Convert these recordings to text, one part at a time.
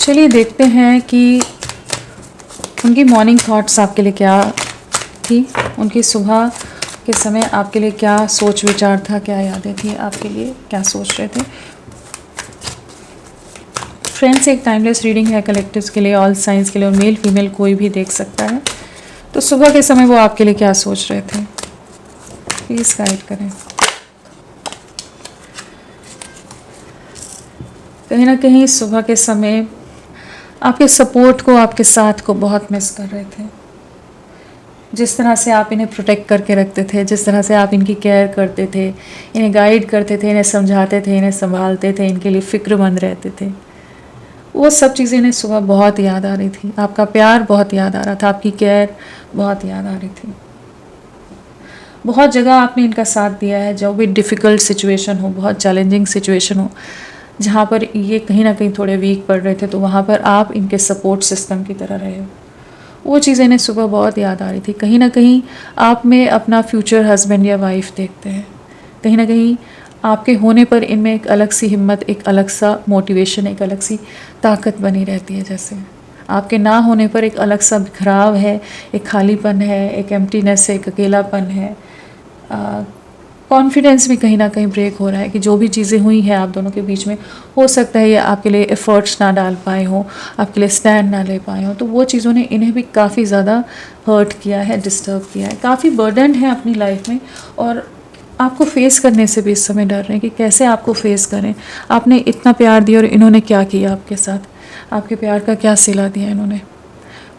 चलिए देखते हैं कि उनकी मॉर्निंग थॉट्स आपके लिए क्या थी, उनकी सुबह के समय आपके लिए क्या सोच विचार था, क्या यादें थी आपके लिए, क्या सोच रहे थे। फ्रेंड्स, एक टाइमलेस रीडिंग है कलेक्टिव्स के लिए, ऑल साइंस के लिए, और मेल फीमेल कोई भी देख सकता है। तो सुबह के समय वो आपके लिए क्या सोच रहे थे, प्लीज़ गाइड करें। कहीं ना कहीं सुबह के समय आपके सपोर्ट को, आपके साथ को बहुत मिस कर रहे थे। जिस तरह से आप इन्हें प्रोटेक्ट करके रखते थे, जिस तरह से आप इनकी केयर करते थे, इन्हें गाइड करते थे, इन्हें समझाते थे, इन्हें संभालते थे, इनके लिए फ़िक्रमंद रहते थे, वो सब चीज़ें इन्हें सुबह बहुत याद आ रही थी। आपका प्यार बहुत याद आ रहा था, आपकी केयर बहुत याद आ रही थी। बहुत जगह आपने इनका साथ दिया है, जो भी डिफ़िकल्ट सिचुएशन हो, बहुत चैलेंजिंग सिचुएशन हो, जहाँ पर ये कहीं ना कहीं थोड़े वीक पड़ रहे थे, तो वहाँ पर आप इनके सपोर्ट सिस्टम की तरह रहे हो। वो चीज़ें इन्हें सुबह बहुत याद आ रही थी। कहीं ना कहीं आप में अपना फ्यूचर हस्बैंड या वाइफ देखते हैं। कहीं ना कहीं आपके होने पर इनमें एक अलग सी हिम्मत, एक अलग सा मोटिवेशन, एक अलग सी ताकत बनी रहती है। जैसे आपके ना होने पर एक अलग सा बिखराव है, एक खालीपन है, एक एम्प्टीनेस है, एक अकेलापन है। कॉन्फिडेंस भी कहीं ना कहीं ब्रेक हो रहा है कि जो भी चीज़ें हुई हैं आप दोनों के बीच में, हो सकता है ये आपके लिए एफ़र्ट्स ना डाल पाए हों, आपके लिए स्टैंड ना ले पाए हों, तो वो चीज़ों ने इन्हें भी काफ़ी ज़्यादा हर्ट किया है, डिस्टर्ब किया है, काफ़ी बर्डन है अपनी लाइफ में। और आपको फेस करने से भी इस समय डर रहे हैं कि कैसे आपको फेस करें। आपने इतना प्यार दिया और इन्होंने क्या किया आपके साथ, आपके प्यार का क्या सिला दिया इन्होंने।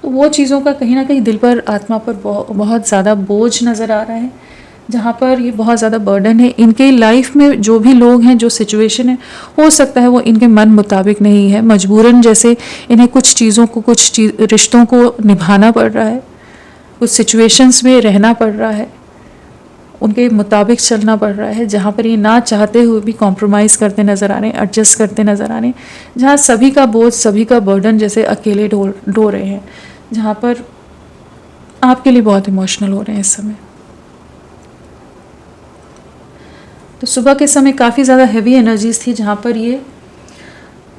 तो वो चीज़ों का कहीं ना कहीं दिल पर, आत्मा पर बहुत ज़्यादा बोझ नज़र आ रहा है, जहाँ पर ये बहुत ज़्यादा बर्डन है। इनके लाइफ में जो भी लोग हैं, जो सिचुएशन है, हो सकता है वो इनके मन मुताबिक नहीं है, मजबूरन जैसे इन्हें कुछ चीज़ों को, कुछ रिश्तों को निभाना पड़ रहा है, कुछ सिचुएशंस में रहना पड़ रहा है, उनके मुताबिक चलना पड़ रहा है, जहाँ पर ये ना चाहते हुए भी कॉम्प्रोमाइज़ करते नज़र आ रहे हैं, एडजस्ट करते नज़र आ रहे हैं, जहाँ सभी का बोझ, सभी का बर्डन जैसे अकेले ढो रहे हैं, जहाँ पर आपके लिए बहुत इमोशनल हो रहे हैं इस समय। तो सुबह के समय काफ़ी ज़्यादा हैवी एनर्जीज थी, जहाँ पर ये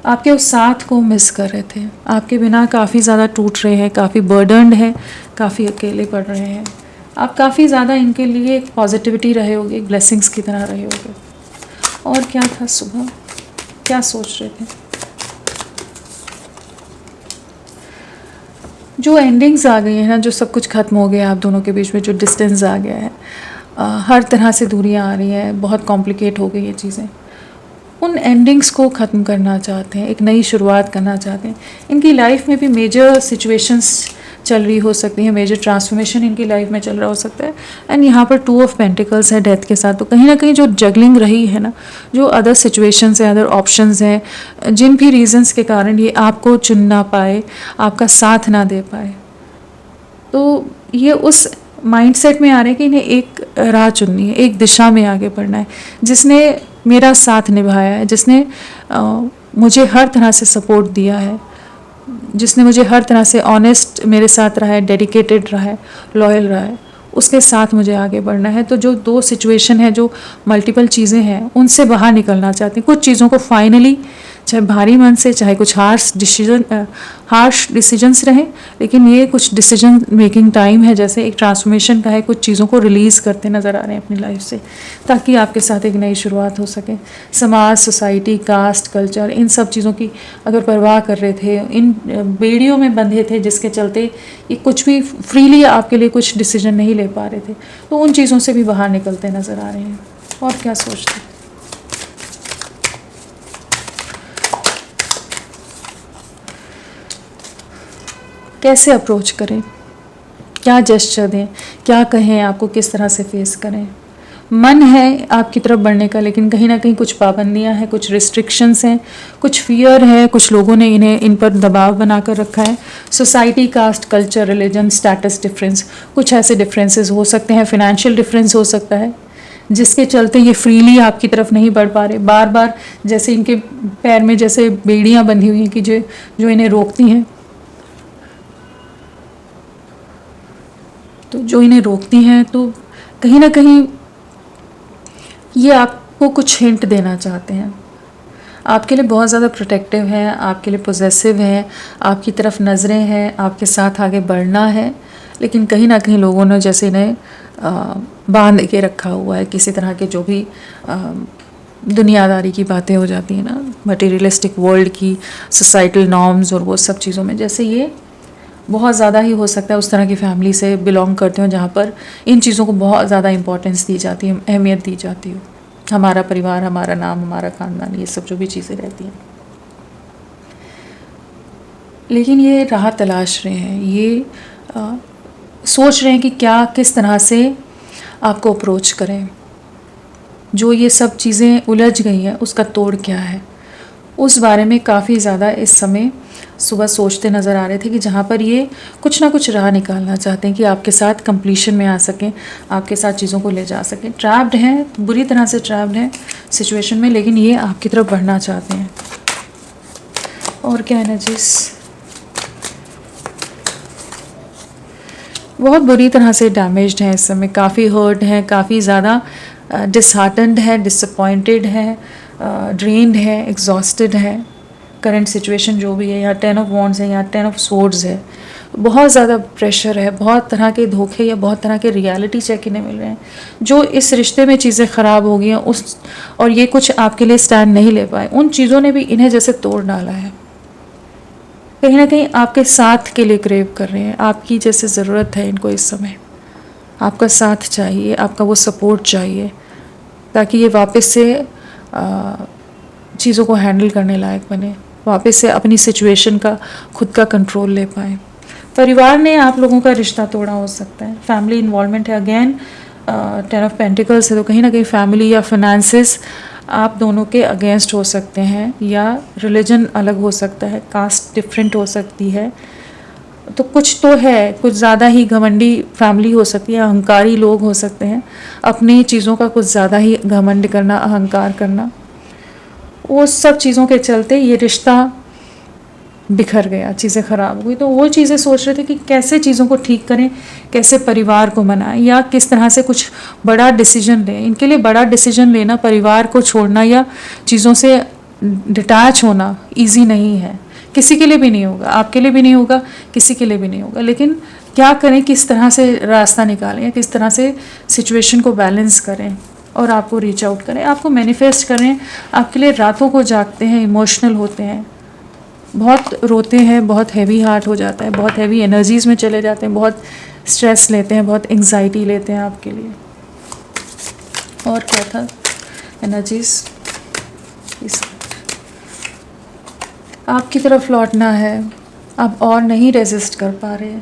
आपके उस साथ को मिस कर रहे थे। आपके बिना काफ़ी ज़्यादा टूट रहे हैं, काफ़ी बर्डनड है, काफ़ी अकेले पड़ रहे हैं। आप काफ़ी ज़्यादा इनके लिए एक पॉजिटिविटी रहे होगे, एक ब्लेसिंग्स की तरह रहे होगे। और क्या था सुबह, क्या सोच रहे थे। जो एंडिंग्स आ गई हैं ना, जो सब कुछ ख़त्म हो गया आप दोनों के बीच में, जो डिस्टेंस आ गया है, हर तरह से दूरियां आ रही हैं, बहुत कॉम्प्लिकेट हो गई ये चीज़ें, उन एंडिंग्स को ख़त्म करना चाहते हैं, एक नई शुरुआत करना चाहते हैं। इनकी लाइफ में भी मेजर सिचुएशंस चल रही हो सकती हैं, मेजर ट्रांसफॉर्मेशन इनकी लाइफ में चल रहा हो सकता है। एंड यहाँ पर 2 ऑफ पेंटिकल्स है डेथ के साथ, तो कहीं ना कहीं जो जगलिंग रही है ना, जो अदर सिचुएशंस हैं, अदर ऑप्शंस हैं, जिन भी रीजंस के कारण ये आपको चुन ना पाए, आपका साथ ना दे पाए, तो ये उस माइंडसेट में आ रहे हैं कि इन्हें एक राह चुननी है, एक दिशा में आगे बढ़ना है। जिसने मेरा साथ निभाया है, जिसने मुझे हर तरह से सपोर्ट दिया है, जिसने मुझे हर तरह से ऑनेस्ट मेरे साथ रहा है, डेडिकेटेड रहा है, लॉयल रहा है, उसके साथ मुझे आगे बढ़ना है। तो जो 2 सिचुएशन है, जो मल्टीपल चीज़ें हैं, उनसे बाहर निकलना चाहती हैं। कुछ चीज़ों को फाइनली, चाहे भारी मन से, चाहे कुछ हार्श डिसीजंस रहें, लेकिन ये कुछ डिसीजन मेकिंग टाइम है, जैसे एक ट्रांसफॉर्मेशन का है। कुछ चीज़ों को रिलीज़ करते नज़र आ रहे हैं अपनी लाइफ से, ताकि आपके साथ एक नई शुरुआत हो सके। समाज, सोसाइटी, कास्ट, कल्चर, इन सब चीज़ों की अगर परवाह कर रहे थे, इन बेड़ियों में बंधे थे जिसके चलते ये कुछ भी फ्रीली आपके लिए कुछ डिसीजन नहीं ले पा रहे थे, तो उन चीज़ों से भी बाहर निकलते नज़र आ रहे हैं। और क्या सोचते हैं। कैसे अप्रोच करें, क्या जेस्चर दें, क्या कहें, आपको किस तरह से फेस करें। मन है आपकी तरफ बढ़ने का, लेकिन कहीं ना कहीं कुछ पाबंदियां हैं, कुछ रिस्ट्रिक्शंस हैं, कुछ फियर है, कुछ लोगों ने इन्हें इन पर दबाव बनाकर रखा है। Society, caste, culture, religion, status difference, कुछ ऐसे डिफरेंसेस हो सकते हैं। फिनेंशियल डिफरेंस हो सकता है, जिसके चलते ये फ्रीली आपकी तरफ नहीं बढ़ पा रहे। बार बार जैसे इनके पैर में जैसे बेड़ियां बंधी हुई हैं कि जो इन्हें रोकती हैं, तो जो इन्हें रोकती हैं, तो कहीं ना कहीं ये आपको कुछ हिंट देना चाहते हैं, आपके लिए बहुत ज़्यादा प्रोटेक्टिव हैं, आपके लिए पोजेसिव हैं, आपकी तरफ नज़रें हैं, आपके साथ आगे बढ़ना है, लेकिन कहीं ना कहीं लोगों ने जैसे इन्हें बांध के रखा हुआ है। किसी तरह के जो भी दुनियादारी की बातें हो जाती हैं ना, मटेरियलिस्टिक वर्ल्ड की, सोसाइटल नॉर्म्स और वो सब चीज़ों में, जैसे ये बहुत ज़्यादा ही हो सकता है उस तरह की फैमिली से बिलोंग करते हो जहाँ पर इन चीज़ों को बहुत ज़्यादा इंपॉर्टेंस दी जाती है, अहमियत दी जाती हो। हमारा परिवार, हमारा नाम, हमारा ख़ानदान, ये सब जो भी चीज़ें रहती हैं। लेकिन ये राह तलाश रहे हैं, ये सोच रहे हैं कि क्या किस तरह से आपको अप्रोच करें। जो ये सब चीज़ें उलझ गई हैं उसका तोड़ क्या है, उस बारे में काफ़ी ज़्यादा इस समय सुबह सोचते नज़र आ रहे थे कि जहाँ पर ये कुछ ना कुछ राह निकालना चाहते हैं कि आपके साथ कंप्लीशन में आ सकें, आपके साथ चीज़ों को ले जा सकें। ट्रैप्ड हैं, बुरी तरह से ट्रैप्ड हैं सिचुएशन में, लेकिन ये आपकी तरफ बढ़ना चाहते हैं। और क्या एनर्जीज, बहुत बुरी तरह से डैमेज्ड हैं इस समय, काफ़ी हर्ट हैं, काफ़ी ज़्यादा डिसहार्टन्ड है, डिसअपॉइंटेड है, ड्रेन्ड है, एग्जॉस्टेड है। करंट सिचुएशन जो भी है, यहाँ 10 ऑफ वॉन्ड्स है, यहाँ 10 ऑफ सोर्ड्स है, बहुत ज़्यादा प्रेशर है, बहुत तरह के धोखे या बहुत तरह के रियलिटी चेक इन्हें मिल रहे हैं। जो इस रिश्ते में चीज़ें ख़राब हो गई हैं उस, और ये कुछ आपके लिए स्टैंड नहीं ले पाए, उन चीज़ों ने भी इन्हें जैसे तोड़ डाला है। कहीं ना कहीं आपके साथ के लिए क्रेव कर रहे हैं, आपकी जैसे ज़रूरत है इनको इस समय, आपका साथ चाहिए, आपका वो सपोर्ट चाहिए, ताकि ये वापस से चीज़ों को हैंडल करने लायक बने, वापस से अपनी सिचुएशन का खुद का कंट्रोल ले पाए। परिवार ने आप लोगों का रिश्ता तोड़ा हो सकता है, फैमिली इन्वॉल्वमेंट है, अगेन 10 ऑफ पेंटिकल्स है, तो कहीं ना कहीं फैमिली या फाइनेंसेस आप दोनों के अगेंस्ट हो सकते हैं, या रिलीजन अलग हो सकता है, कास्ट डिफरेंट हो सकती है, तो कुछ तो है, कुछ ज़्यादा ही घमंडी फैमिली हो सकती है, अहंकारी लोग हो सकते हैं, अपनी चीज़ों का कुछ ज़्यादा ही घमंड करना, अहंकार करना, वो सब चीज़ों के चलते ये रिश्ता बिखर गया, चीज़ें ख़राब हो गई। तो वो चीज़ें सोच रहे थे कि कैसे चीज़ों को ठीक करें, कैसे परिवार को मनाएं, या किस तरह से कुछ बड़ा डिसीजन लें। इनके लिए बड़ा डिसीजन लेना, परिवार को छोड़ना या चीज़ों से डिटैच होना ईजी नहीं है, किसी के लिए भी नहीं होगा, आपके लिए भी नहीं होगा, किसी के लिए भी नहीं होगा। लेकिन क्या करें, किस तरह से रास्ता निकालें, या किस तरह से सिचुएशन को बैलेंस करें और आपको रीच आउट करें, आपको मैनिफेस्ट करें। आपके लिए रातों को जागते हैं, इमोशनल होते हैं, बहुत रोते हैं, बहुत हैवी हार्ट हो जाता है, बहुत हैवी एनर्जीज़ में चले जाते हैं, बहुत स्ट्रेस लेते हैं, बहुत एंग्जाइटी लेते हैं आपके लिए। और क्या था एनर्जीज़, आपकी तरफ लौटना है, अब और नहीं रेजिस्ट कर पा रहे,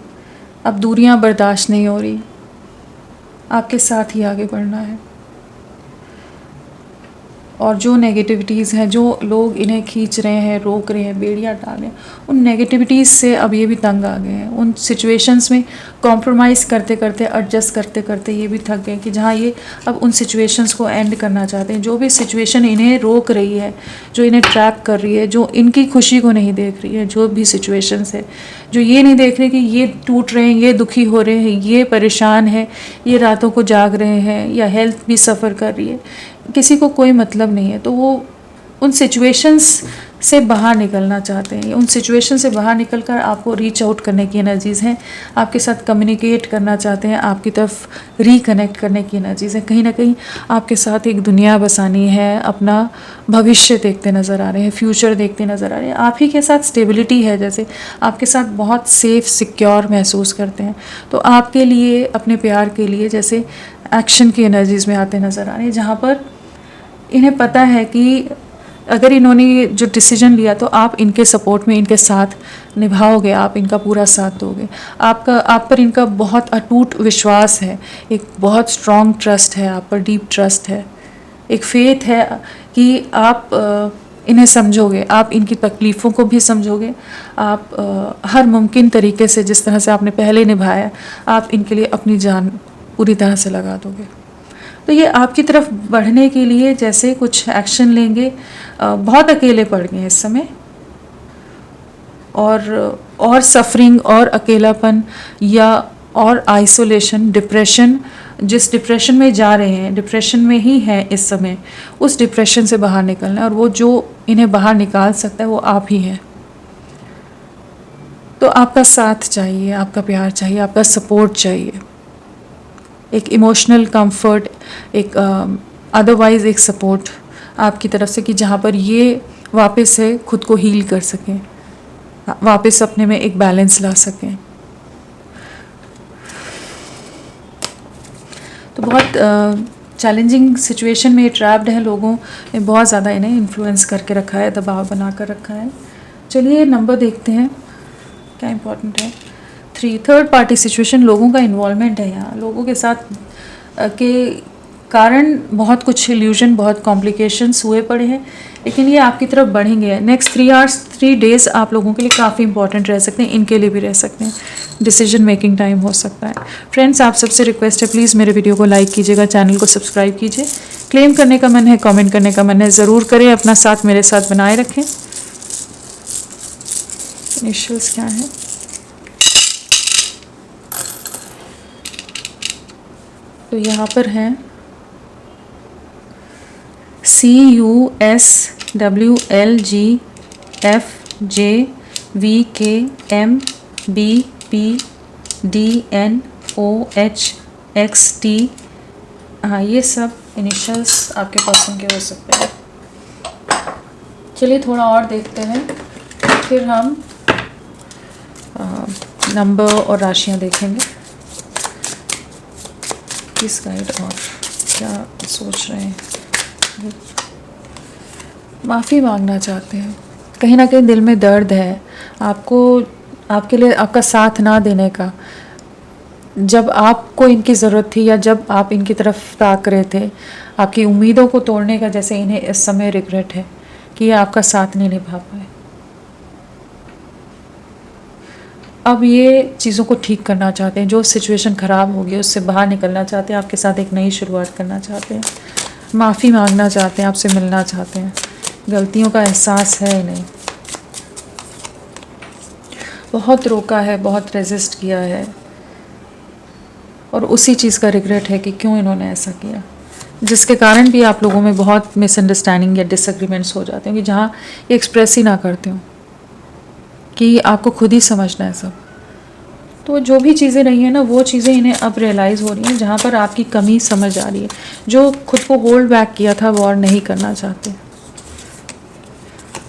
अब दूरियां बर्दाश्त नहीं हो रही, आपके साथ ही आगे बढ़ना है। और जो नेगेटिविटीज़ हैं, जो लोग इन्हें खींच रहे हैं, रोक रहे हैं, बेड़ियाँ डाल रहे हैं, उन नेगेटिविटीज़ से अब ये भी तंग आ गए हैं। उन सिचुएशंस में कॉम्प्रोमाइज़ करते करते, एडजस्ट करते करते ये भी थक गए कि जहाँ ये अब उन सिचुएशंस को एंड करना चाहते हैं। जो भी सिचुएशन इन्हें रोक रही है, जो इन्हें ट्रैप कर रही है, जो इनकी खुशी को नहीं देख रही है, जो भी सिचुएशंस है, जो ये नहीं देख रहे कि ये टूट रहे हैं, ये दुखी हो रहे हैं, ये परेशान है, ये रातों को जाग रहे हैं, या हेल्थ भी सफ़र कर रही है, किसी को कोई मतलब नहीं है, तो वो उन सिचुएशंस से बाहर निकलना चाहते हैं। उन सिचुएशन से बाहर निकलकर आपको रीच आउट करने की एनर्जीज़ हैं, आपके साथ कम्युनिकेट करना चाहते हैं, आपकी तरफ रिकनेक्ट करने की एनर्जीज़ हैं। कहीं ना कहीं आपके साथ एक दुनिया बसानी है, अपना भविष्य देखते नज़र आ रहे हैं, फ्यूचर देखते नज़र आ रहे हैं। आप ही के साथ स्टेबिलिटी है, जैसे आपके साथ बहुत सेफ सिक्योर महसूस करते हैं। तो आपके लिए, अपने प्यार के लिए जैसे एक्शन की एनर्जीज़ में आते नज़र आ रहे हैं, जहाँ पर इन्हें पता है कि अगर इन्होंने जो डिसीजन लिया तो आप इनके सपोर्ट में, इनके साथ निभाओगे, आप इनका पूरा साथ दोगे। आप पर इनका बहुत अटूट विश्वास है, एक बहुत स्ट्रॉन्ग ट्रस्ट है, आप पर डीप ट्रस्ट है, एक फेथ है कि आप इन्हें समझोगे, आप इनकी तकलीफ़ों को भी समझोगे, आप हर मुमकिन तरीके से, जिस तरह से आपने पहले निभाया, आप इनके लिए अपनी जान पूरी तरह से लगा दोगे। तो ये आपकी तरफ बढ़ने के लिए जैसे कुछ एक्शन लेंगे, बहुत अकेले पड़ गए इस समय, और सफरिंग और अकेलापन या और आइसोलेशन, डिप्रेशन, जिस डिप्रेशन में जा रहे हैं, डिप्रेशन में ही है इस समय, उस डिप्रेशन से बाहर निकलना है, और वो जो इन्हें बाहर निकाल सकता है वो आप ही हैं। तो आपका साथ चाहिए, आपका प्यार चाहिए, आपका सपोर्ट चाहिए, एक इमोशनल कंफर्ट, एक अदरवाइज़ एक सपोर्ट आपकी तरफ से, कि जहाँ पर ये वापस से खुद को हील कर सकें, वापस अपने में एक बैलेंस ला सकें। तो बहुत चैलेंजिंग सिचुएशन में ये ट्रैप्ड है, लोगों ने बहुत ज़्यादा इन्हें इन्फ्लुएंस करके रखा है, दबाव बना कर रखा है। चलिए नंबर देखते हैं क्या इम्पोर्टेंट है। 3, थर्ड पार्टी सिचुएशन, लोगों का इन्वॉल्वमेंट है यहाँ, लोगों के साथ के कारण बहुत कुछ इल्यूजन, बहुत कॉम्प्लिकेशंस हुए पड़े हैं, लेकिन ये आपकी तरफ बढ़ेंगे। नेक्स्ट 3 आवर्स 3 डेज़ आप लोगों के लिए काफ़ी इंपॉर्टेंट रह सकते हैं, इनके लिए भी रह सकते हैं, डिसीजन मेकिंग टाइम हो सकता है। फ्रेंड्स, आप सबसे रिक्वेस्ट है, प्लीज़ मेरे वीडियो को लाइक कीजिएगा, चैनल को सब्सक्राइब कीजिए। क्लेम करने का मन है, कमेंट करने का मन है, ज़रूर करें, अपना साथ मेरे साथ बनाए रखें। इनिशियल्स क्या है? तो यहाँ पर हैं CUSWLGFJVKMBPDNOHXT। हाँ, ये सब इनिशियल्स आपके पर्सन के हो सकते हैं। चलिए थोड़ा और देखते हैं, फिर हम नंबर और राशियाँ देखेंगे। किस गाइड और क्या सोच रहे हैं? माफ़ी मांगना चाहते हैं, कहीं ना कहीं दिल में दर्द है आपको, आपके लिए आपका साथ ना देने का। जब आपको इनकी ज़रूरत थी, या जब आप इनकी तरफ ताक रहे थे, आपकी उम्मीदों को तोड़ने का जैसे इन्हें इस समय रिग्रेट है कि ये आपका साथ नहीं निभा पाए। अब ये चीज़ों को ठीक करना चाहते हैं, जो सिचुएशन ख़राब हो गई उससे बाहर निकलना चाहते हैं, आपके साथ एक नई शुरुआत करना चाहते हैं, माफ़ी मांगना चाहते हैं, आपसे मिलना चाहते हैं। गलतियों का एहसास है इन्हें, बहुत रोका है, बहुत रेजिस्ट किया है, और उसी चीज़ का रिग्रेट है कि क्यों इन्होंने ऐसा किया, जिसके कारण भी आप लोगों में बहुत मिसअंडरस्टैंडिंग या डिसएग्रीमेंट्स हो जाते हैं, कि जहाँ ये एक्सप्रेस ही ना करते हो कि आपको खुद ही समझना है सब। तो जो भी चीज़ें रही हैं ना, वो चीज़ें इन्हें अब रियलाइज़ हो रही हैं, जहाँ पर आपकी कमी समझ आ रही है। जो खुद को होल्ड बैक किया था वो और नहीं करना चाहते,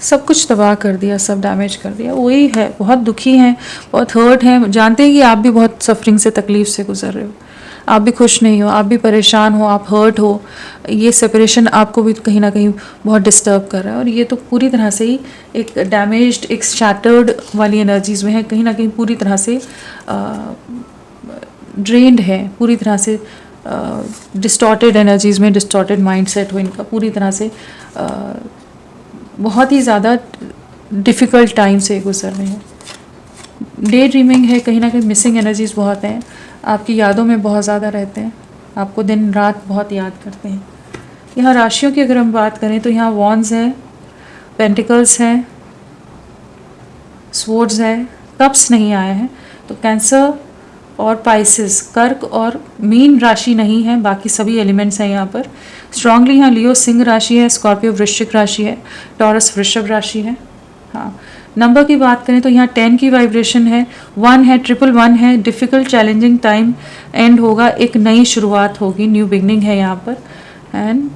सब कुछ तबाह कर दिया, सब डैमेज कर दिया, वही है। बहुत दुखी हैं, बहुत हर्ट हैं, जानते हैं कि आप भी बहुत सफरिंग से, तकलीफ से गुजर रहे हो, आप भी खुश नहीं हो, आप भी परेशान हो, आप हर्ट हो। ये सेपरेशन आपको भी कहीं ना कहीं बहुत डिस्टर्ब कर रहा है, और ये तो पूरी तरह से ही एक डैमेज्ड, एक शैटर्ड वाली एनर्जीज़ में है, कहीं ना कहीं पूरी तरह से ड्रेन्ड है, पूरी तरह से डिस्टॉर्टेड एनर्जीज़ में, डिस्टॉर्टेड माइंडसेट हो इनका, पूरी तरह से बहुत ही ज़्यादा डिफ़िकल्ट टाइम से गुजर रहे हैं। डे ड्रीमिंग है, कहीं ना कहीं मिसिंग एनर्जीज़ बहुत हैं, आपकी यादों में बहुत ज़्यादा रहते हैं, आपको दिन रात बहुत याद करते हैं। यहाँ राशियों की अगर हम बात करें तो यहाँ वॉन्ड्स है, पेंटिकल्स है, स्वॉर्ड्स है, कप्स नहीं आए हैं। तो कैंसर और पाइसेस, कर्क और मीन राशि नहीं है, बाकी सभी एलिमेंट्स हैं यहाँ पर। स्ट्रांगली यहाँ लियो सिंह राशि है, स्कॉर्पियो वृश्चिक राशि है, टॉरस वृषभ राशि है। हाँ, नंबर की बात करें तो यहाँ 10 की वाइब्रेशन है, 1 है, 111 है। डिफ़िकल्ट चैलेंजिंग टाइम एंड होगा, एक नई शुरुआत होगी, न्यू बिगनिंग है यहाँ पर। एंड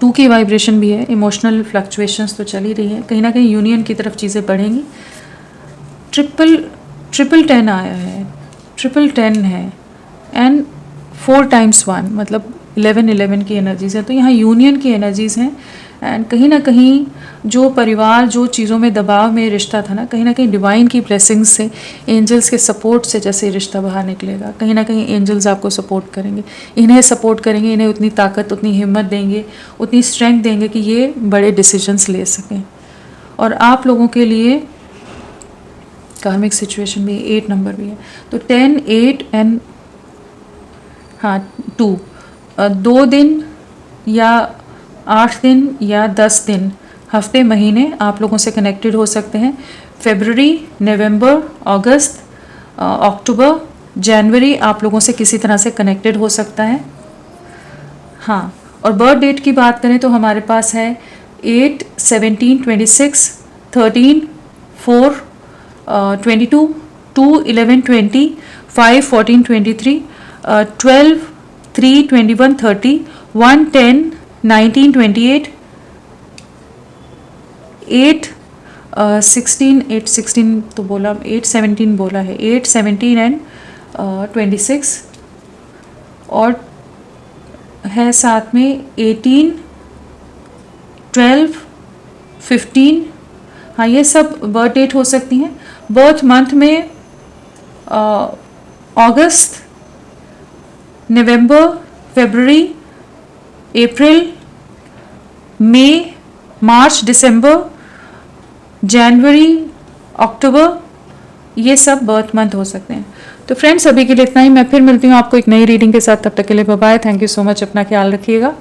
2 की वाइब्रेशन भी है, इमोशनल फ्लक्चुएशंस तो चल ही रही है, कहीं ना कहीं यूनियन की तरफ चीज़ें बढ़ेंगी। ट्रिपल 10 आया है, 10 है, एंड 4 टाइम्स 1 मतलब 11 की एनर्जीज़ है। तो यहाँ यूनियन की एनर्जीज़ हैं, एंड कहीं ना कहीं जो परिवार, जो चीज़ों में दबाव में रिश्ता था ना कहीं डिवाइन की ब्लेसिंग्स से, एंजल्स के सपोर्ट से जैसे रिश्ता बाहर निकलेगा, कहीं ना कहीं एंजल्स आपको सपोर्ट करेंगे, इन्हें सपोर्ट करेंगे, इन्हें उतनी ताकत, उतनी हिम्मत देंगे, उतनी स्ट्रेंथ देंगे कि ये बड़े डिसीजंस ले सकें। और आप लोगों के लिए कार्मिक सिचुएशन भी 8 नंबर भी है, तो 10, 8 एंड 2, 2 दिन या 8 दिन या 10 दिन, हफ्ते, महीने आप लोगों से कनेक्टेड हो सकते हैं। फरवरी, नवंबर, अगस्त अक्टूबर, जनवरी आप लोगों से किसी तरह से कनेक्टेड हो सकता है। हाँ, और बर्थ डेट की बात करें तो हमारे पास है 8, 17, 26, 13, 4, 22, 2, 11, 20, 5, 14, 23, 12, 3, 21, 30, 1, 10, 19, 28, 8, 16 तो बोला, 8, 17 बोला है, 8, 17 एंड 26, और है साथ में 18, 12, 15। हाँ, ये सब बर्थ डेट हो सकती हैं। बर्थ मंथ में अगस्त, नवंबर, फरवरी, अप्रैल, मई, मार्च, दिसंबर, जनवरी, अक्टूबर, ये सब बर्थ मंथ हो सकते हैं। तो फ्रेंड्स, अभी के लिए इतना ही। मैं फिर मिलती हूँ आपको एक नई रीडिंग के साथ। तब तक के लिए bye bye. Thank you so much. अपना ख्याल रखिएगा।